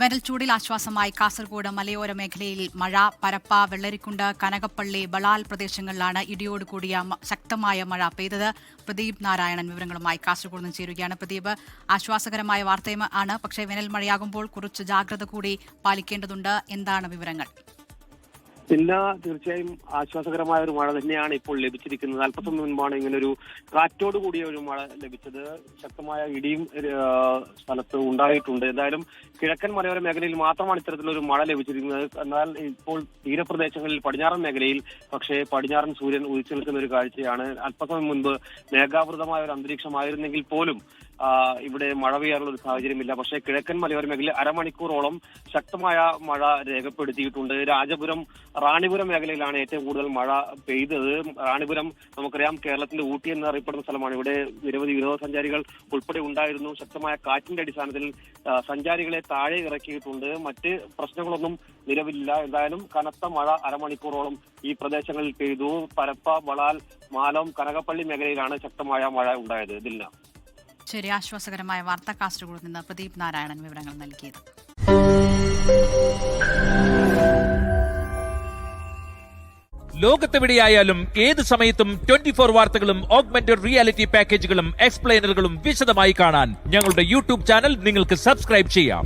വേനൽച്ചൂടിൽ ആശ്വാസമായി കാസർഗോഡ് മലയോര മേഖലയിൽ മഴ. പരപ്പ, വെള്ളരിക്കുണ്ട്, കനകപ്പള്ളി, ബളാൽ പ്രദേശങ്ങളിലാണ് ഇടിയോട് കൂടിയ ശക്തമായ മഴ പെയ്തത്. പ്രദീപ് നാരായണൻ വിവരങ്ങളുമായി കാസർഗോഡ് നിന്ന് ചേരുകയാണ്. പ്രദീപ്, ആശ്വാസകരമായ വാർത്തയാണ്, പക്ഷേ വേനൽ മഴയാകുമ്പോൾ കുറച്ച് ജാഗ്രത കൂടി പാലിക്കേണ്ടതുണ്ട്. എന്താണ് വിവരങ്ങൾ? ഇല്ല, തീർച്ചയായും ആശ്വാസകരമായ ഒരു മഴ തന്നെയാണ് ഇപ്പോൾ ലഭിച്ചിരിക്കുന്നത്. അല്പസമയം മുൻപാണ് ഇങ്ങനൊരു കാറ്റോട് കൂടിയ ഒരു മഴ ലഭിച്ചത്. ശക്തമായ ഇടിയും സ്ഥലത്ത് ഉണ്ടായിട്ടുണ്ട്. എന്തായാലും കിഴക്കൻ മലയോര മേഖലയിൽ മാത്രമാണ് ഇത്തരത്തിലൊരു മഴ ലഭിച്ചിരിക്കുന്നത്. എന്നാൽ ഇപ്പോൾ തീരപ്രദേശങ്ങളിൽ പടിഞ്ഞാറൻ മേഖലയിൽ പക്ഷേ പടിഞ്ഞാറൻ സൂര്യൻ ഉദിച്ചു നിൽക്കുന്ന ഒരു കാഴ്ചയാണ്. അല്പസമയം മുൻപ് മേഘാവൃതമായ ഒരു അന്തരീക്ഷമായിരുന്നെങ്കിൽ പോലും ഇവിടെ മഴ പെയ്യാനുള്ള ഒരു സാഹചര്യമില്ല. പക്ഷേ കിഴക്കൻ മലയോര മേഖലയിൽ അരമണിക്കൂറോളം ശക്തമായ മഴ രേഖപ്പെടുത്തിയിട്ടുണ്ട്. രാജപുരം, റാണിപുരം മേഖലയിലാണ് ഏറ്റവും കൂടുതൽ മഴ പെയ്തത്. റാണിപുരം നമുക്കറിയാം, കേരളത്തിന്റെ ഊട്ടി എന്നറിയപ്പെടുന്ന സ്ഥലമാണ്. ഇവിടെ നിരവധി വിനോദസഞ്ചാരികൾ ഉൾപ്പെടെ ഉണ്ടായിരുന്നു. ശക്തമായ കാറ്റിന്റെ അടിസ്ഥാനത്തിൽ സഞ്ചാരികളെ താഴെ ഇറക്കിയിട്ടുണ്ട്. മറ്റ് പ്രശ്നങ്ങളൊന്നും നിലവിലില്ല. എന്തായാലും കനത്ത മഴ അരമണിക്കൂറോളം ഈ പ്രദേശങ്ങളിൽ പെയ്തു. പരപ്പ, ബളാൽ, മാലം, കനകപ്പള്ളി മേഖലയിലാണ് ശക്തമായ മഴ ഉണ്ടായത്. ദിൽന. ശരി, ആശ്വാസകരമായ വാർത്ത. കാസർഗോഡ് നിന്ന് പ്രദീപ് നാരായണൻ വിവരങ്ങൾ നൽകിയത്. ലോകത്തെവിടെയായാലും ഏത് സമയത്തും 24 വാർത്തകളും ഓഗ്മെന്റഡ് റിയാലിറ്റി പാക്കേജുകളും എക്സ്പ്ലെയിനറുകളും വിശദമായി കാണാൻ ഞങ്ങളുടെ യൂട്യൂബ് ചാനൽ നിങ്ങൾക്ക് സബ്സ്ക്രൈബ് ചെയ്യാം.